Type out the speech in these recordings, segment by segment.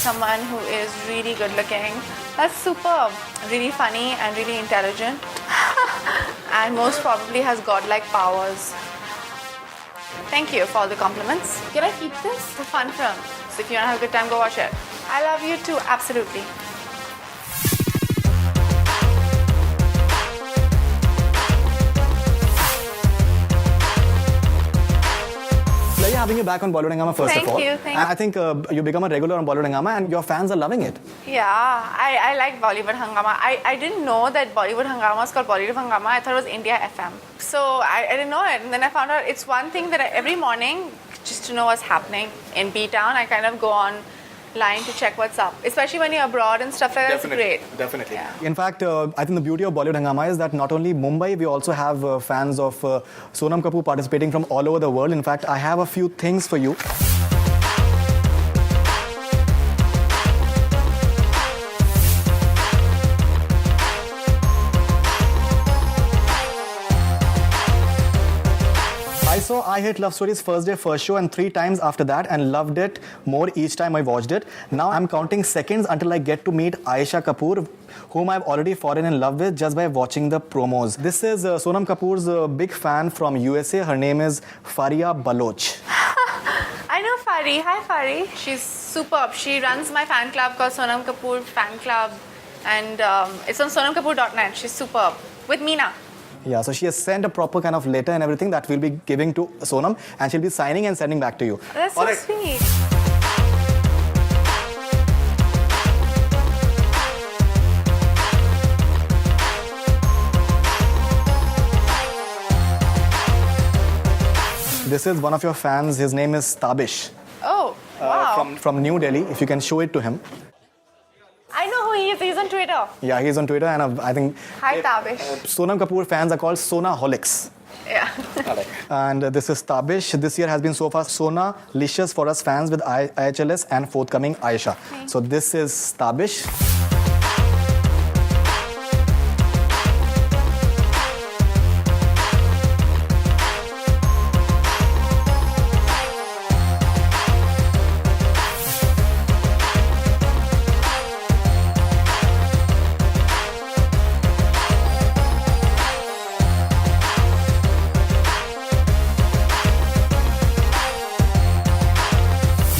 someone who is really good looking. That's superb. Really funny and really intelligent. And most probably has godlike powers. Thank you for all the compliments. Can I keep this? It's a fun film. So if you want to have a good time, go watch it. I love you too, absolutely. Pleasure having you back on Bollywood Hungama first of all. Thank you. And I think you become a regular on Bollywood Hungama and your fans are loving it. Yeah, I like Bollywood Hungama. I didn't know that Bollywood Hungama was called Bollywood Hungama. I thought it was India FM. So I didn't know it. And then I found out it's one thing that every morning, just to know what's happening in B-Town, I kind of go online to check what's up. Especially when you're abroad and stuff like that. It's great. Definitely. Yeah. In fact, I think the beauty of Bollywood Hungama is that not only Mumbai, we also have fans of Sonam Kapoor participating from all over the world. In fact, I have a few things for you. I saw I Hate Love Story's first day, first show, and 3 times after that, and loved it more each time I watched it. Now I'm counting seconds until I get to meet Ayesha Kapoor, whom I've already fallen in love with just by watching the promos. This is Sonam Kapoor's big fan from USA. Her name is Faria Baloch. I know Fari. Hi, Fari. She's superb. She runs my fan club called Sonam Kapoor Fan Club. And it's on sonamkapoor.net. She's superb. With Meena. Yeah, so she has sent a proper kind of letter and everything that we'll be giving to Sonam, and she'll be signing and sending back to you. That's so sweet. This is one of your fans. His name is Tabish. Oh, wow. From New Delhi. If you can show it to him. I know who he is. He's on Twitter. Yeah, he's on Twitter, and I think Hi, Tabish. Sonam Kapoor fans are called Sonaholics. Yeah. And this is Tabish. This year has been so far Sona-licious for us fans with IHLS and forthcoming Aisha. So this is Tabish.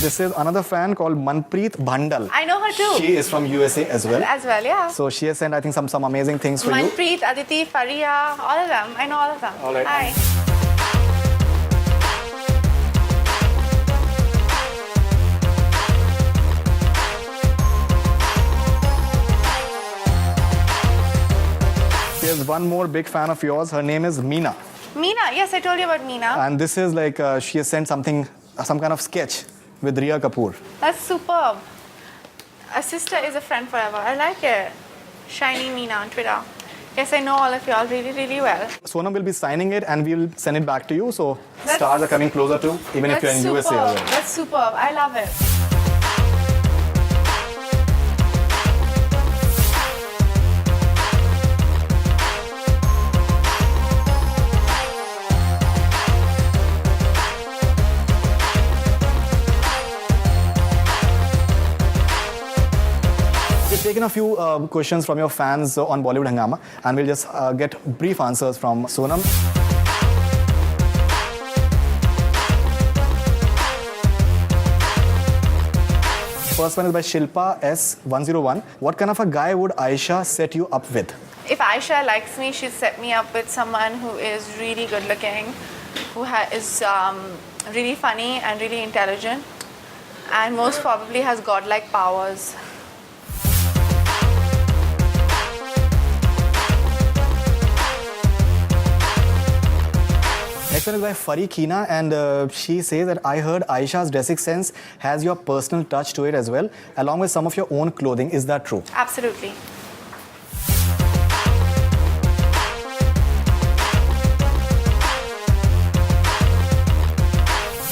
This is another fan called Manpreet Bhandal. I know her too. She is from USA as well. As well, yeah. So she has sent, I think, some amazing things for you. Manpreet, Aditi, Faria, all of them. I know all of them. All right. Hi. Here's one more big fan of yours. Her name is Meena. Meena, yes, I told you about Meena. And this is like, she has sent something, some kind of sketch with Riya Kapoor. That's superb. A sister is a friend forever. I like it. Shiny Meena on Twitter. Yes, I know all of y'all really, really well. Sonam will be signing it and we'll send it back to you. So stars are coming closer too, even if you're in superb. USA as well. That's superb. I love it. We've taken a few questions from your fans on Bollywood Hungama, and we'll just get brief answers from Sonam. First one is by Shilpa S101. What kind of a guy would Aisha set you up with? If Aisha likes me, she'd set me up with someone who is really good looking, who is really funny and really intelligent, and most probably has godlike powers. Next one is by Fari Keena, and she says that I heard Aisha's dressing sense has your personal touch to it as well, along with some of your own clothing. Is that true? Absolutely.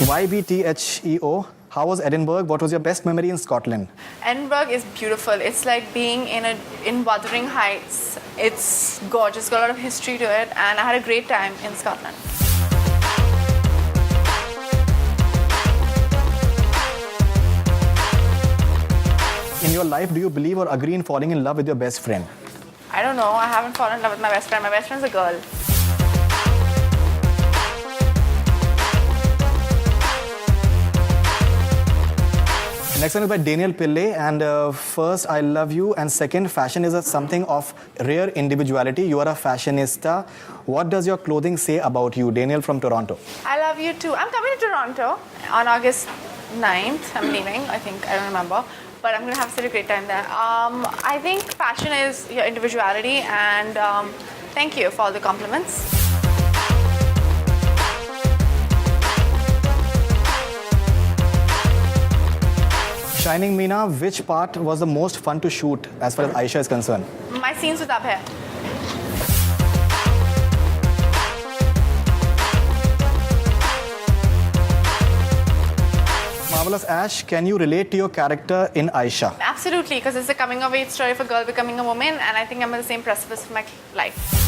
YBTHEO. How was Edinburgh? What was your best memory in Scotland? Edinburgh is beautiful. It's like being in Wuthering Heights. It's gorgeous, got a lot of history to it, and I had a great time in Scotland. your life, do you believe or agree in falling in love with your best friend? I don't know. I haven't fallen in love with my best friend. My best friend's a girl. Next one is by Daniel Pillay, and first, I love you, and second, fashion is something of rare individuality. You are a fashionista. What does your clothing say about you? Daniel from Toronto. I love you too. I'm coming to Toronto on August 9th. I'm leaving, I think. I don't remember. But I'm going to have such a great time there. I think fashion is your individuality, and thank you for all the compliments. Shining Meena, which part was the most fun to shoot as far as Aisha is concerned? My scenes with Abhay. Marvelous Ash, can you relate to your character in Aisha? Absolutely, because it's a coming-of-age story of a girl becoming a woman, and I think I'm at the same precipice of my life.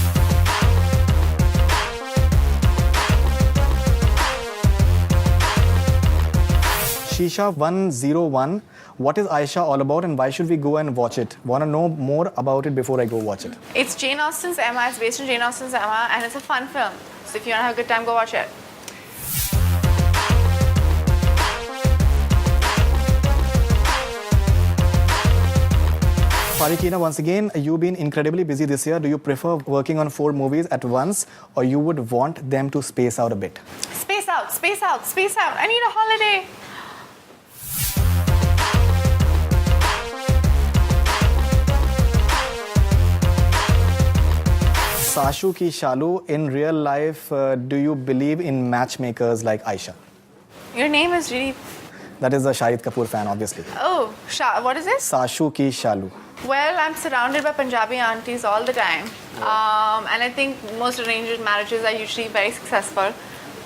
Shisha101, what is Aisha all about and why should we go and watch it? Want to know more about it before I go watch it? It's Jane Austen's Emma. It's based on Jane Austen's Emma, and it's a fun film. So if you want to have a good time, go watch it. Farikina, once again, you've been incredibly busy this year. Do you prefer working on 4 movies at once or you would want them to space out a bit? Space out, space out, space out. I need a holiday. Sashu ki Shalu, in real life, do you believe in matchmakers like Aisha? Your name is really... That is a Shahid Kapoor fan, obviously. Oh, what is this? Sashu ki Shalu. Well, I'm surrounded by Punjabi aunties all the time. And I think most arranged marriages are usually very successful,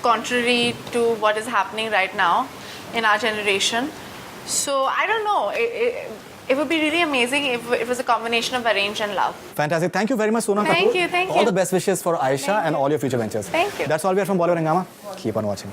contrary to what is happening right now in our generation. So I don't know. It would be really amazing if it was a combination of arrange and love. Fantastic. Thank you very much, Sonam Kapoor. Thank you, thank All you. the best wishes for Aisha Thank and you. all your future ventures. Thank you. That's all we have from Bollywood Hungama. Keep on watching.